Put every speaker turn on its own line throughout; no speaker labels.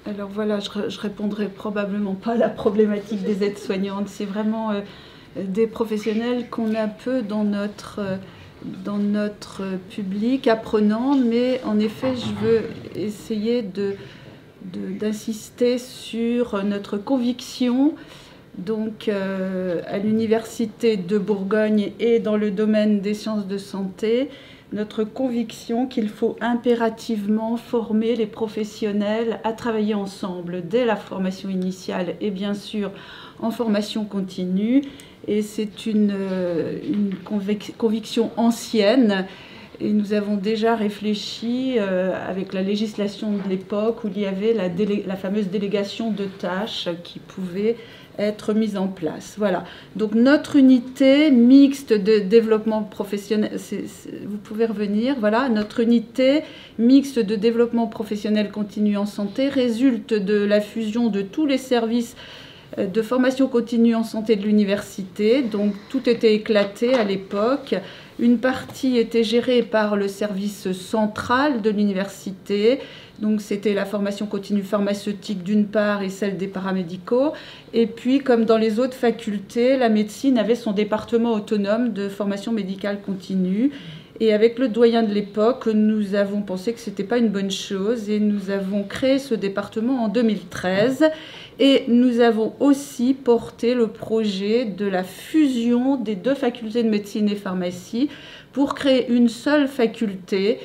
Alors voilà, je répondrai probablement pas à la problématique des aides-soignantes. C'est vraiment des professionnels qu'on a peu dans notre public apprenant, mais en effet, je veux essayer d'insister sur notre conviction. Donc, à l'Université de Bourgogne et dans le domaine des sciences de santé, notre conviction qu'il faut impérativement former les professionnels à travailler ensemble dès la formation initiale et bien sûr en formation continue. Et c'est une conviction ancienne. Et nous avons déjà réfléchi avec la législation de l'époque où il y avait la fameuse délégation de tâches qui pouvait être mise en place. Voilà. Donc notre unité mixte de développement professionnel, vous pouvez revenir, voilà, notre unité mixte de développement professionnel continu en santé résulte de la fusion de tous les services de formation continue en santé de l'université. Donc tout était éclaté à l'époque. Une partie était gérée par le service central de l'université. Donc c'était la formation continue pharmaceutique d'une part et celle des paramédicaux. Et puis comme dans les autres facultés, la médecine avait son département autonome de formation médicale continue. Et avec le doyen de l'époque, nous avons pensé que ce n'était pas une bonne chose et nous avons créé ce département en 2013. Et nous avons aussi porté le projet de la fusion des deux facultés de médecine et pharmacie pour créer une seule faculté.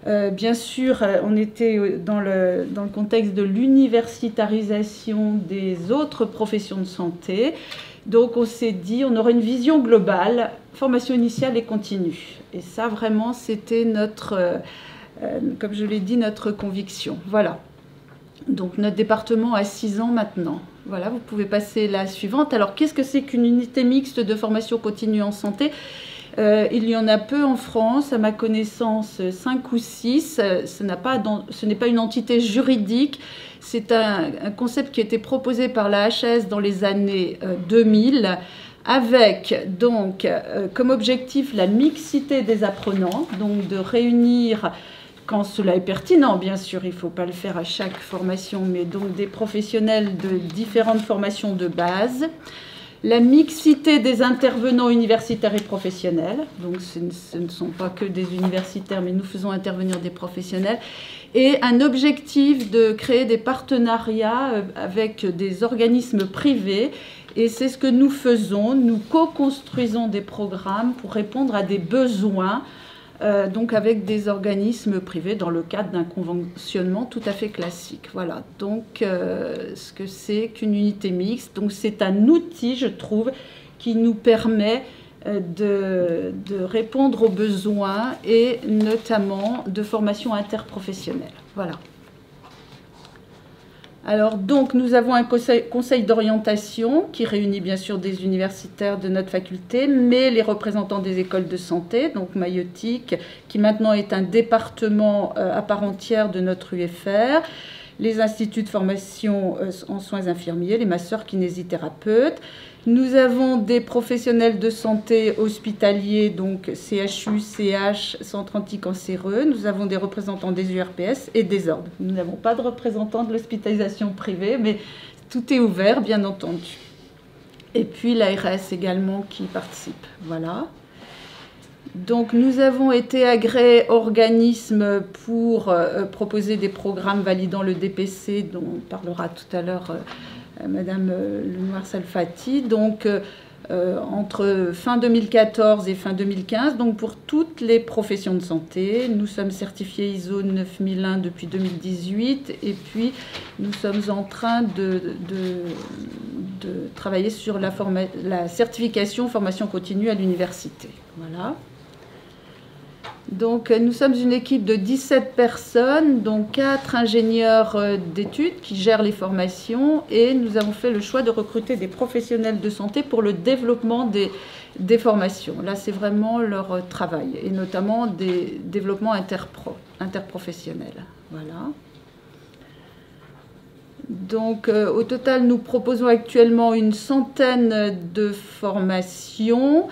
Bien sûr, on était dans le contexte de l'universitarisation des autres professions de santé. Donc on s'est dit, on aurait une vision globale, formation initiale et continue. Et ça, vraiment, c'était notre, comme je l'ai dit, notre conviction. Voilà. Donc notre département a 6 ans maintenant. Voilà, vous pouvez passer la suivante. Alors qu'est-ce que c'est qu'une unité mixte de formation continue en santé ? Il y en a peu en France, à ma connaissance 5 ou 6. Ce n'est pas une entité juridique. C'est un concept qui a été proposé par la HAS dans les années 2000 avec donc comme objectif la mixité des apprenants, donc de réunir, quand cela est pertinent, bien sûr, il ne faut pas le faire à chaque formation, mais donc des professionnels de différentes formations de base. La mixité des intervenants universitaires et professionnels, donc ce ne sont pas que des universitaires, mais nous faisons intervenir des professionnels, et un objectif de créer des partenariats avec des organismes privés, et c'est ce que nous faisons, nous co-construisons des programmes pour répondre à des besoins, donc avec des organismes privés dans le cadre d'un conventionnement tout à fait classique. Voilà, donc ce que c'est qu'une unité mixte, donc c'est un outil, je trouve, qui nous permet de répondre aux besoins et notamment de formation interprofessionnelle. Voilà. Alors donc nous avons un conseil d'orientation qui réunit bien sûr des universitaires de notre faculté, mais les représentants des écoles de santé, donc maïeutique, qui maintenant est un département à part entière de notre UFR, les instituts de formation en soins infirmiers, les masseurs kinésithérapeutes. Nous avons des professionnels de santé hospitaliers, donc CHU, CH, centre anticancéreux. Nous avons des représentants des URPS et des ordres. Nous n'avons pas de représentants de l'hospitalisation privée, mais tout est ouvert, bien entendu. Et puis l'ARS également qui participe. Voilà. Donc nous avons été agréés organismes pour proposer des programmes validant le DPC, dont on parlera tout à l'heure Madame Lenoir-Salfati, donc entre fin 2014 et fin 2015, donc pour toutes les professions de santé. Nous sommes certifiés ISO 9001 depuis 2018 et puis nous sommes en train de travailler sur la certification formation continue à l'université. Voilà. Donc, nous sommes une équipe de 17 personnes, dont 4 ingénieurs d'études qui gèrent les formations et nous avons fait le choix de recruter des professionnels de santé pour le développement des formations. Là, c'est vraiment leur travail et notamment des développements interprofessionnels. Voilà. Donc, au total, nous proposons actuellement une centaine de formations.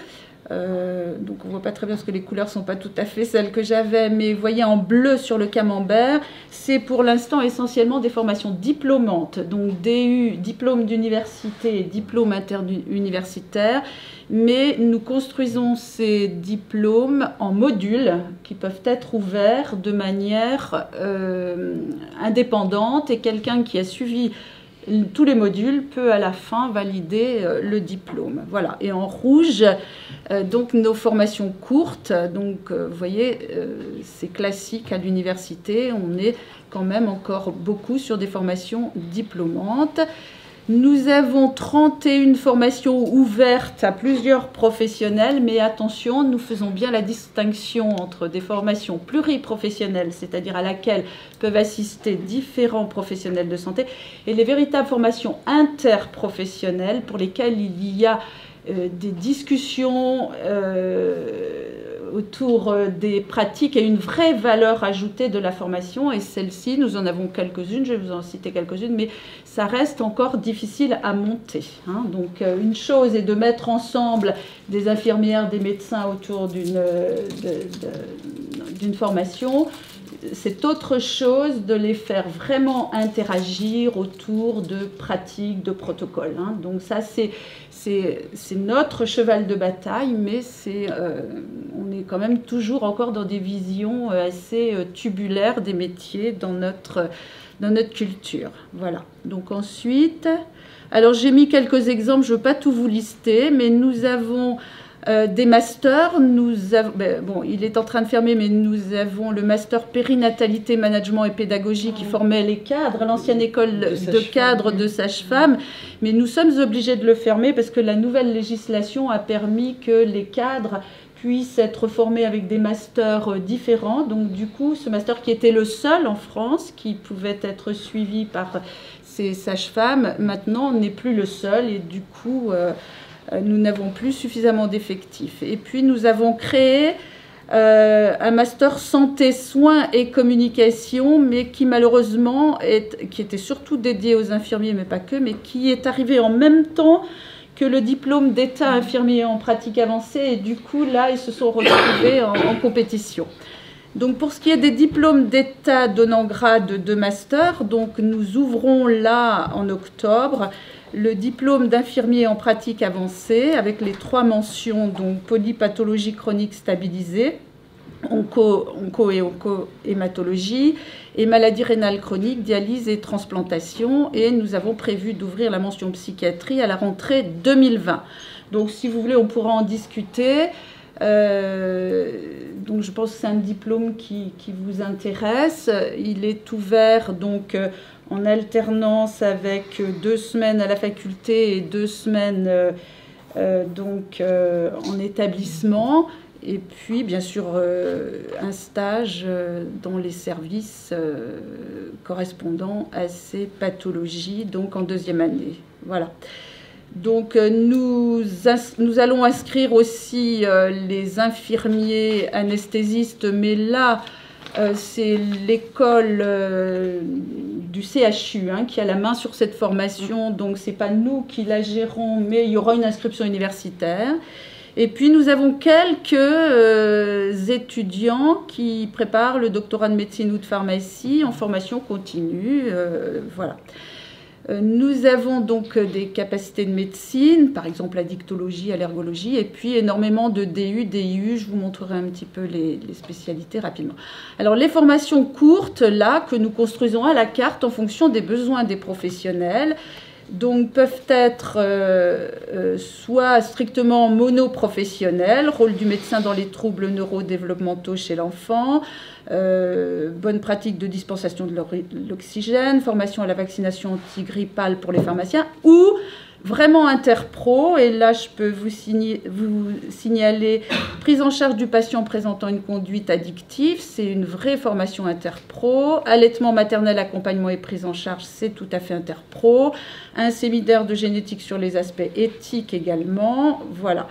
Donc on ne voit pas très bien parce que les couleurs ne sont pas tout à fait celles que j'avais, mais vous voyez en bleu sur le camembert, c'est pour l'instant essentiellement des formations diplômantes, donc DU, diplôme d'université et diplôme interuniversitaire, mais nous construisons ces diplômes en modules qui peuvent être ouverts de manière indépendante, et quelqu'un qui a suivi tous les modules peut à la fin valider le diplôme. Voilà. Et en rouge, donc nos formations courtes. Donc vous voyez, c'est classique à l'université. On est quand même encore beaucoup sur des formations diplômantes. Nous avons 31 formations ouvertes à plusieurs professionnels, mais attention, nous faisons bien la distinction entre des formations pluriprofessionnelles, c'est-à-dire à laquelle peuvent assister différents professionnels de santé, et les véritables formations interprofessionnelles pour lesquelles il y a des discussions autour des pratiques et une vraie valeur ajoutée de la formation. Et celle-ci, nous en avons quelques-unes, je vais vous en citer quelques-unes, mais ça reste encore difficile à monter. Hein. Donc une chose est de mettre ensemble des infirmières, des médecins autour d'une formation. C'est autre chose de les faire vraiment interagir autour de pratiques, de protocoles. Hein. Donc ça, c'est notre cheval de bataille, mais on est quand même toujours encore dans des visions assez tubulaires des métiers dans notre culture. Voilà. Donc ensuite, alors j'ai mis quelques exemples, je ne veux pas tout vous lister, mais nous avons des masters. Bon, il est en train de fermer, mais nous avons le master périnatalité, management et pédagogie qui formait les cadres, l'ancienne école de cadres de sages-femmes, mais nous sommes obligés de le fermer parce que la nouvelle législation a permis que les cadres puissent être formés avec des masters différents. Donc du coup, ce master qui était le seul en France, qui pouvait être suivi par ces sages-femmes, maintenant n'est plus le seul, et du coup nous n'avons plus suffisamment d'effectifs. Et puis nous avons créé un master santé, soins et communication, mais qui malheureusement qui était surtout dédié aux infirmiers, mais pas que, mais qui est arrivé en même temps que le diplôme d'état infirmier en pratique avancée, et du coup là ils se sont retrouvés en compétition. Donc pour ce qui est des diplômes d'état donnant grade de master, donc nous ouvrons là en octobre le diplôme d'infirmier en pratique avancée avec les 3 mentions, donc polypathologie chronique stabilisée, onco et onco-hématologie, et maladie rénale chronique, dialyse et transplantation. Et nous avons prévu d'ouvrir la mention psychiatrie à la rentrée 2020. Donc si vous voulez, on pourra en discuter. Donc je pense que c'est un diplôme qui vous intéresse. Il est ouvert donc en alternance avec 2 semaines à la faculté et 2 semaines en établissement. Et puis, bien sûr, un stage dans les services correspondant à ces pathologies, donc en 2e année. Voilà. Donc, nous allons inscrire aussi les infirmiers anesthésistes, mais là, c'est l'école du CHU qui a la main sur cette formation. Donc, ce n'est pas nous qui la gérons, mais il y aura une inscription universitaire. Et puis, nous avons quelques étudiants qui préparent le doctorat de médecine ou de pharmacie en formation continue. Voilà. Nous avons donc des capacités de médecine, par exemple la dictologie, allergologie, et puis énormément de DU, DIU. Je vous montrerai un petit peu les spécialités rapidement. Alors, les formations courtes, là, que nous construisons à la carte en fonction des besoins des professionnels, donc peuvent être soit strictement monoprofessionnels, rôle du médecin dans les troubles neurodéveloppementaux chez l'enfant, bonne pratique de dispensation de l'oxygène, formation à la vaccination antigrippale pour les pharmaciens, ou vraiment interpro. Et là, je peux vous signaler prise en charge du patient présentant une conduite addictive, c'est une vraie formation interpro. Allaitement maternel, accompagnement et prise en charge, c'est tout à fait interpro. Un séminaire de génétique sur les aspects éthiques également, voilà.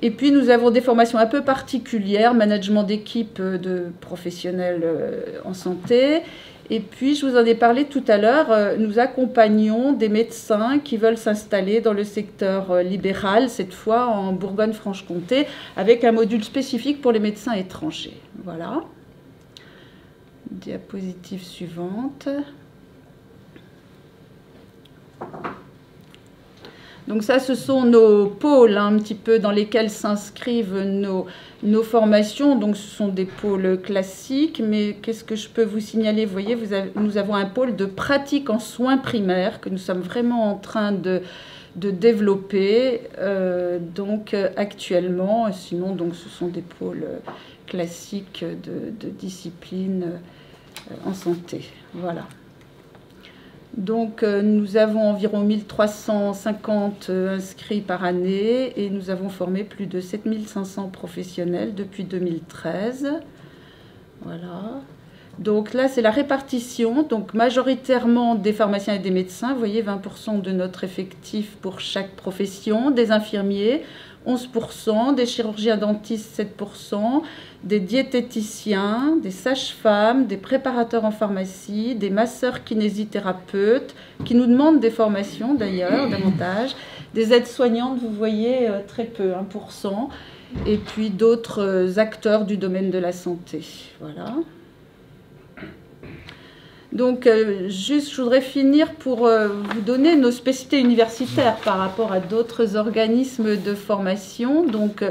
Et puis nous avons des formations un peu particulières, management d'équipe de professionnels en santé, Et puis, je vous en ai parlé tout à l'heure, nous accompagnons des médecins qui veulent s'installer dans le secteur libéral, cette fois en Bourgogne-Franche-Comté, avec un module spécifique pour les médecins étrangers. Voilà. Diapositive suivante. Donc ça, ce sont nos pôles un petit peu dans lesquels s'inscrivent nos formations. Donc ce sont des pôles classiques, mais qu'est-ce que je peux vous signaler? Vous voyez, nous avons un pôle de pratique en soins primaires que nous sommes vraiment en train de développer actuellement. Sinon, donc, ce sont des pôles classiques de disciplines en santé. Voilà. Donc, nous avons environ 1350 inscrits par année et nous avons formé plus de 7500 professionnels depuis 2013. Voilà. Donc là, c'est la répartition. Donc, majoritairement des pharmaciens et des médecins. Vous voyez, 20% de notre effectif pour chaque profession. Des infirmiers, 11%. Des chirurgiens dentistes, 7%. Des diététiciens, des sages-femmes, des préparateurs en pharmacie, des masseurs kinésithérapeutes, qui nous demandent des formations d'ailleurs, davantage. Des aides-soignantes, vous voyez, très peu, 1%. Et puis d'autres acteurs du domaine de la santé. Voilà. Donc, juste, je voudrais finir pour vous donner nos spécificités universitaires par rapport à d'autres organismes de formation. Donc,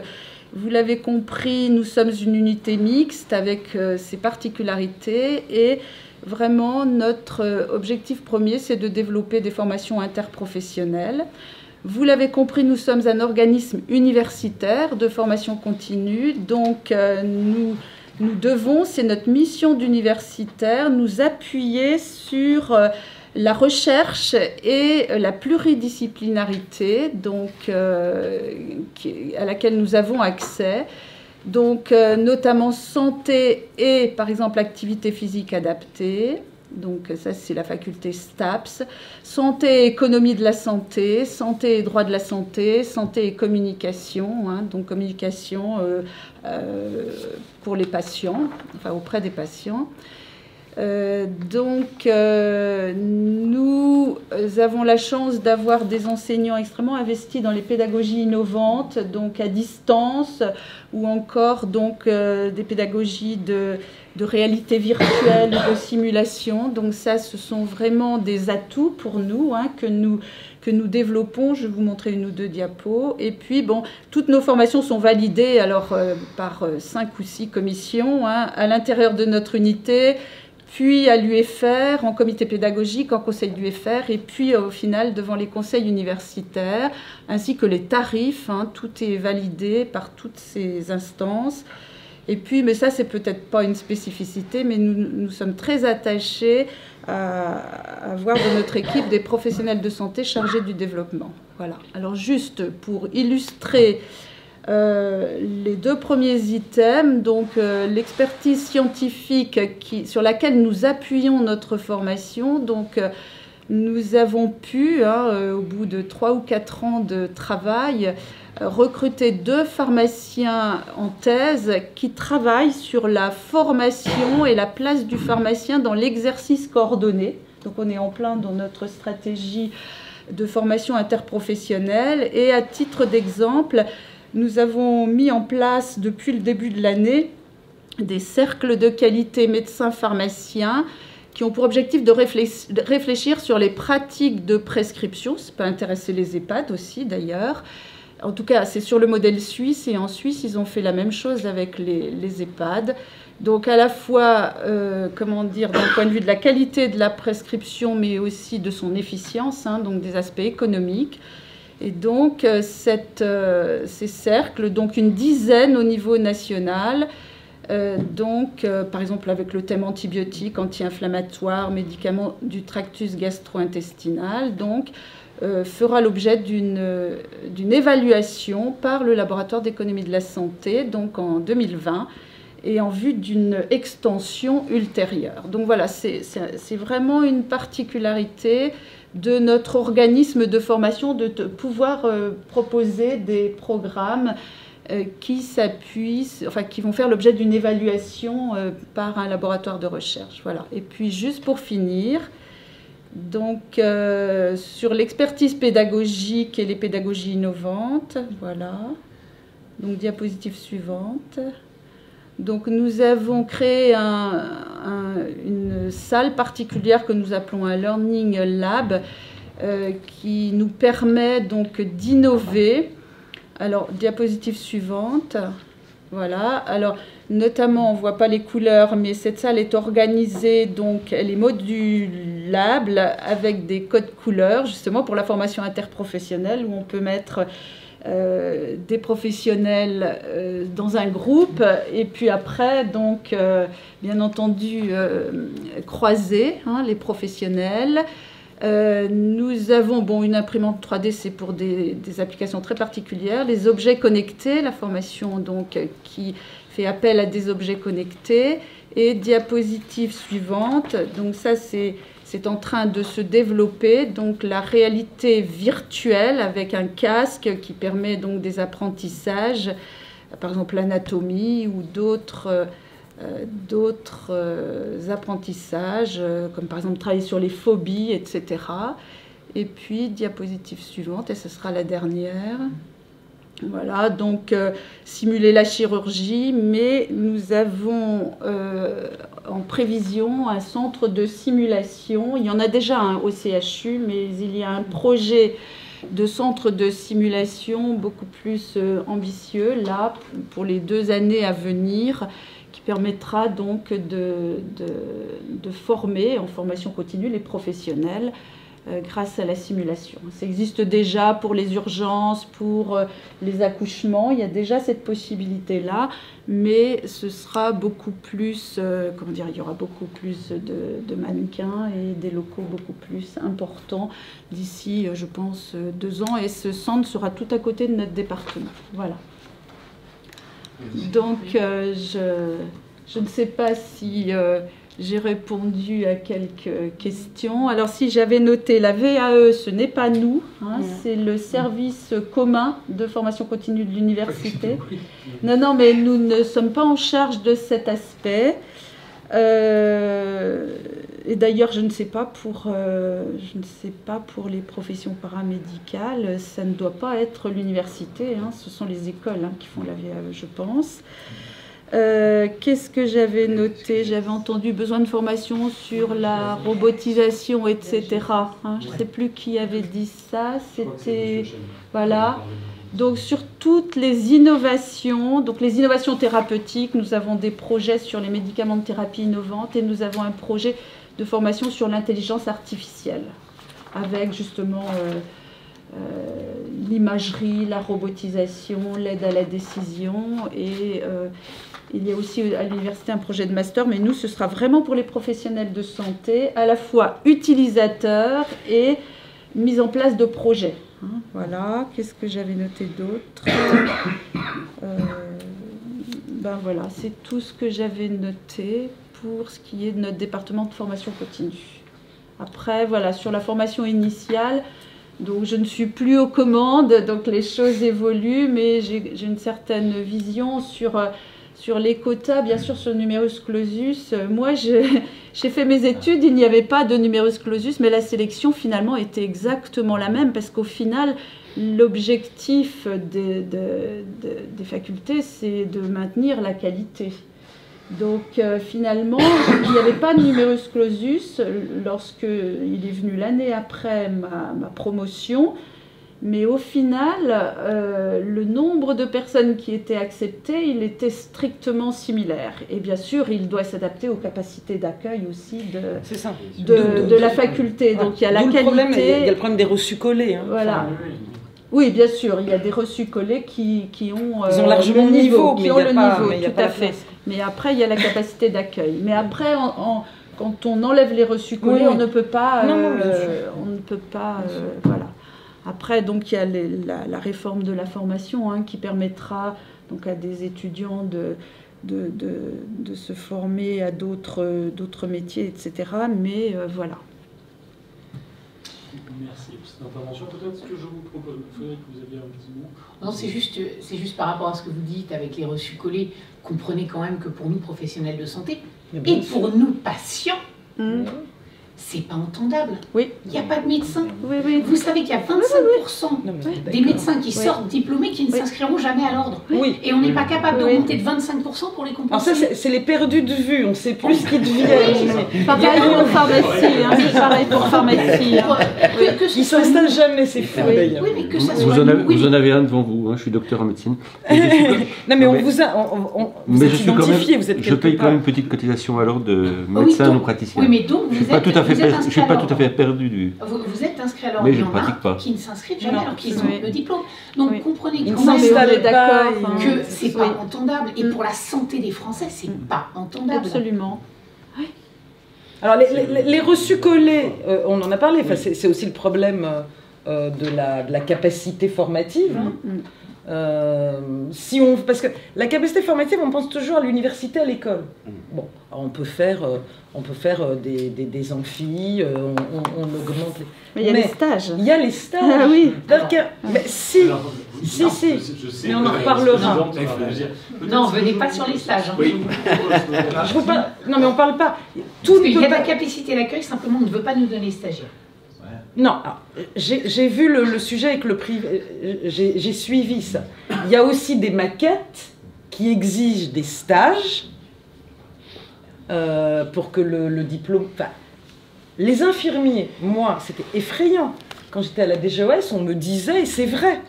vous l'avez compris, nous sommes une unité mixte avec ses particularités et vraiment notre objectif premier, c'est de développer des formations interprofessionnelles. Vous l'avez compris, nous sommes un organisme universitaire de formation continue, donc nous devons, c'est notre mission d'universitaire, nous appuyer sur la recherche et la pluridisciplinarité donc, à laquelle nous avons accès, donc, notamment santé et par exemple activité physique adaptée. Donc ça, c'est la faculté STAPS. Santé et économie de la santé, santé et droit de la santé, santé et communication, hein, donc communication pour les patients, enfin auprès des patients. Nous avons la chance d'avoir des enseignants extrêmement investis dans les pédagogies innovantes, donc à distance, ou encore donc, des pédagogies de réalité virtuelle, de simulation. Donc ça, ce sont vraiment des atouts pour nous, hein, que nous développons. Je vais vous montrer une ou deux diapos. Et puis, bon, toutes nos formations sont validées alors, par 5 ou 6 commissions, hein, à l'intérieur de notre unité, puis à l'UFR, en comité pédagogique, en conseil de l'UFR, et puis au final devant les conseils universitaires, ainsi que les tarifs, hein, tout est validé par toutes ces instances. Et puis, mais ça, c'est peut-être pas une spécificité, mais nous sommes très attachés à avoir dans notre équipe des professionnels de santé chargés du développement. Voilà. Alors, juste pour illustrer les 2 premiers items, donc l'expertise scientifique sur laquelle nous appuyons notre formation. Donc, nous avons pu, hein, au bout de 3 ou 4 ans de travail, recruter 2 pharmaciens en thèse qui travaillent sur la formation et la place du pharmacien dans l'exercice coordonné. Donc on est en plein dans notre stratégie de formation interprofessionnelle. Et à titre d'exemple, nous avons mis en place depuis le début de l'année des cercles de qualité médecins-pharmaciens qui ont pour objectif de réfléchir sur les pratiques de prescription. Ça peut intéresser les EHPAD aussi d'ailleurs. En tout cas, c'est sur le modèle suisse, et en Suisse, ils ont fait la même chose avec les EHPAD. Donc, à la fois, comment dire, d'un point de vue de la qualité de la prescription, mais aussi de son efficience, hein, donc des aspects économiques. Et donc, ces cercles, donc une dizaine au niveau national, par exemple, avec le thème antibiotique, anti-inflammatoire, médicaments du tractus gastro-intestinal, donc, fera l'objet d'une évaluation par le laboratoire d'économie de la santé, donc en 2020, et en vue d'une extension ultérieure. Donc voilà, c'est vraiment une particularité de notre organisme de formation de pouvoir proposer des programmes qui s'appuient, enfin qui vont faire l'objet d'une évaluation par un laboratoire de recherche. Voilà. Et puis juste pour finir, donc sur l'expertise pédagogique et les pédagogies innovantes, voilà. Donc diapositive suivante. Donc nous avons créé une salle particulière que nous appelons un Learning Lab qui nous permet donc d'innover. Alors, diapositive suivante. Voilà. Alors, notamment, on ne voit pas les couleurs, mais cette salle est organisée, donc elle est modulable avec des codes couleurs, justement pour la formation interprofessionnelle, où on peut mettre des professionnels dans un groupe, et puis après, donc, bien entendu, croiser les professionnels. Nous avons une imprimante 3D, c'est pour des applications très particulières. Les objets connectés, la formation donc, qui fait appel à des objets connectés. Et diapositive suivante, donc ça c'est en train de se développer, donc la réalité virtuelle avec un casque qui permet donc des apprentissages, par exemple l'anatomie ou d'autres apprentissages, comme par exemple travailler sur les phobies, etc. Et puis, diapositive suivante, et ce sera la dernière. Voilà, donc simuler la chirurgie, mais nous avons en prévision un centre de simulation. Il y en a déjà un au CHU, mais il y a un projet de centre de simulation beaucoup plus ambitieux, là, pour les 2 années à venir, qui permettra donc de former en formation continue les professionnels grâce à la simulation. Ça existe déjà pour les urgences, pour les accouchements, il y a déjà cette possibilité-là, mais ce sera beaucoup plus, comment dire, il y aura beaucoup plus de mannequins et des locaux beaucoup plus importants d'ici, je pense, 2 ans, et ce centre sera tout à côté de notre département. Voilà. Donc, je ne sais pas si j'ai répondu à quelques questions. Alors, si j'avais noté la VAE, ce n'est pas nous, c'est le service commun de formation continue de l'université. Non, mais nous ne sommes pas en charge de cet aspect. Et d'ailleurs, je ne sais pas pour les professions paramédicales, ça ne doit pas être l'université, ce sont les écoles qui font la VAE, je pense. Qu'est-ce que j'avais noté? J'avais entendu besoin de formation sur la robotisation, etc. Je ne sais plus qui avait dit ça. C'était... Voilà. Donc sur toutes les innovations, donc les innovations thérapeutiques, nous avons des projets sur les médicaments de thérapie innovantes et nous avons un projet de formation sur l'intelligence artificielle avec justement l'imagerie, la robotisation, l'aide à la décision et il y a aussi à l'université un projet de master, mais nous ce sera vraiment pour les professionnels de santé, à la fois utilisateurs et mise en place de projets. Voilà, qu'est-ce que j'avais noté d'autre? Ben voilà, c'est tout ce que j'avais noté pour ce qui est de notre département de formation continue. Après, voilà, sur la formation initiale, donc je ne suis plus aux commandes, donc les choses évoluent, mais j'ai une certaine vision sur les quotas, bien sûr sur le numerus clausus. Moi, j'ai fait mes études, il n'y avait pas de numerus clausus, mais la sélection finalement était exactement la même, parce qu'au final, l'objectif des facultés, c'est de maintenir la qualité. Donc finalement, il n'y avait pas de numerus clausus lorsqu'il est venu l'année après ma promotion. Mais au final, le nombre de personnes qui étaient acceptées, il était strictement similaire. Et bien sûr, il doit s'adapter aux capacités d'accueil aussi de la faculté. Donc il y a la qualité.
Il y a le problème des reçus collés.
Voilà. Oui, bien sûr, il y a des reçus collés qui ont
ils ont largement le niveau,
qui ont le niveau, tout à fait. Mais après, il y a la capacité d'accueil. Mais après, quand on enlève les reçus collés, on ne peut pas, voilà. Après, donc, il y a la réforme de la formation qui permettra donc, à des étudiants de se former à d'autres métiers, etc. Mais voilà.
Merci pour cette intervention. Peut-être que je vous propose, Frédéric, vous aviez un petit mot.
Non, c'est juste par rapport à ce que vous dites avec les reçus collés. Comprenez quand même que pour nous, professionnels de santé, et pour nous, patients, c'est pas entendable.
Oui.
Il n'y a pas de médecin.
Oui, oui.
Vous savez qu'il y a 25% des médecins qui sortent diplômés qui ne s'inscriront jamais à l'ordre.
Oui.
Et on n'est pas capable d'augmenter de 25% pour les compenser.
Alors ça, c'est les perdus de vue, on ne sait plus ce qu'ils deviennent.
Pareil pour pharmacie, hein, c'est pareil pour pharmacie.
Ils ne s'installent jamais, c'est fou d'ailleurs.
Oui, mais que ça soit
Vous en avez un devant vous, hein, je suis docteur en médecine.
Non mais on vous a, vous êtes identifié, vous êtes
je paye quand même une petite cotisation à l'ordre de médecin non praticien.
Oui, mais donc
je ne suis pas tout à fait perdu du...
Vous êtes inscrit à l'ordre,
mais je ne pratique pas.
Qui ne s'inscrivent jamais alors qu'ils ont le diplôme. Donc comprenez
ils
quand
ne
même
s'installent pas,
que c'est pas entendable. Et pour la santé des Français, c'est pas entendable.
Absolument.
Alors les reçus collés, on en a parlé, enfin, c'est aussi le problème de la capacité formative. Parce que la capacité formative, on pense toujours à l'université, à l'école. Bon, alors on peut faire des amphis, on augmente les...
Mais il y a les stages.
Il y a les stages.
Ah oui.
Mais si. Mais on en reparlera.
Non, venez pas sur les stages.
Oui.
Non, mais on parle pas.
Parce qu'il y a de la capacité d'accueil, simplement on ne veut pas nous donner les stagiaires.
Non, j'ai vu le sujet avec le privé, j'ai suivi ça. Il y a aussi des maquettes qui exigent des stages pour que le diplôme... Enfin, les infirmiers, moi, c'était effrayant. Quand j'étais à la DGOS, on me disait, et c'est vrai,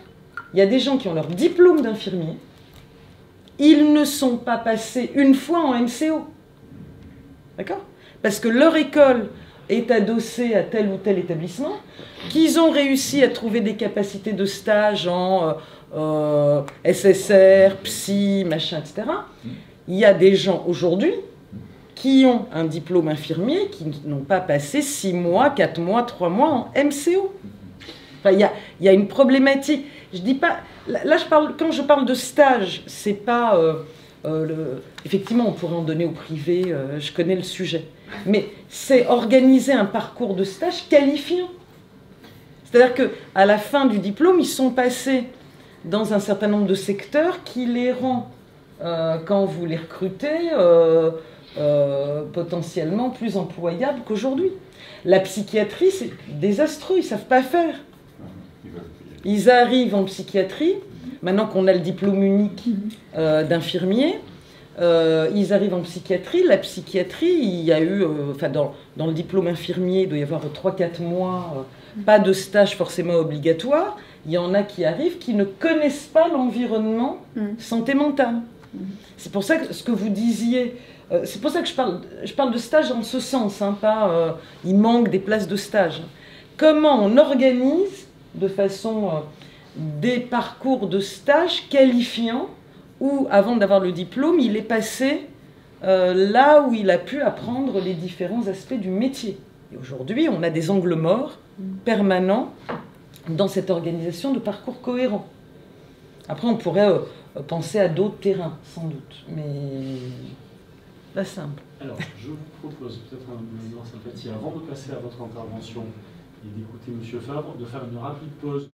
il y a des gens qui ont leur diplôme d'infirmier, ils ne sont pas passés une fois en MCO. D'accord ? Parce que leur école est adossée à tel ou tel établissement, qu'ils ont réussi à trouver des capacités de stage en SSR, psy, machin, etc. Il y a des gens aujourd'hui qui ont un diplôme infirmier, qui n'ont pas passé 6 mois, 4 mois, 3 mois en MCO. Enfin, il y a une problématique. Je dis pas... Là, quand je parle de stage, c'est pas... effectivement, on pourrait en donner au privé, je connais le sujet. Mais c'est organiser un parcours de stage qualifiant. C'est-à-dire qu'à la fin du diplôme, ils sont passés dans un certain nombre de secteurs qui les rend, quand vous les recrutez, potentiellement plus employables qu'aujourd'hui. La psychiatrie, c'est désastreux, ils ne savent pas faire. Ils arrivent en psychiatrie, maintenant qu'on a le diplôme unique d'infirmier, ils arrivent en psychiatrie. La psychiatrie, il y a eu, dans le diplôme infirmier, il doit y avoir 3-4 mois, pas de stage forcément obligatoire. Il y en a qui arrivent qui ne connaissent pas l'environnement santé mentale. C'est pour ça que ce que vous disiez, c'est pour ça que je parle de stage en ce sens, hein, pas il manque des places de stage. Comment on organise de façon des parcours de stage qualifiants où, avant d'avoir le diplôme, il est passé là où il a pu apprendre les différents aspects du métier. Et aujourd'hui, on a des angles morts permanents dans cette organisation de parcours cohérent. Après, on pourrait penser à d'autres terrains, sans doute, mais pas simple.
Alors, je vous propose peut-être un moment sympathie, avant de passer à votre intervention et d'écouter M. Fabre, de faire une rapide pause.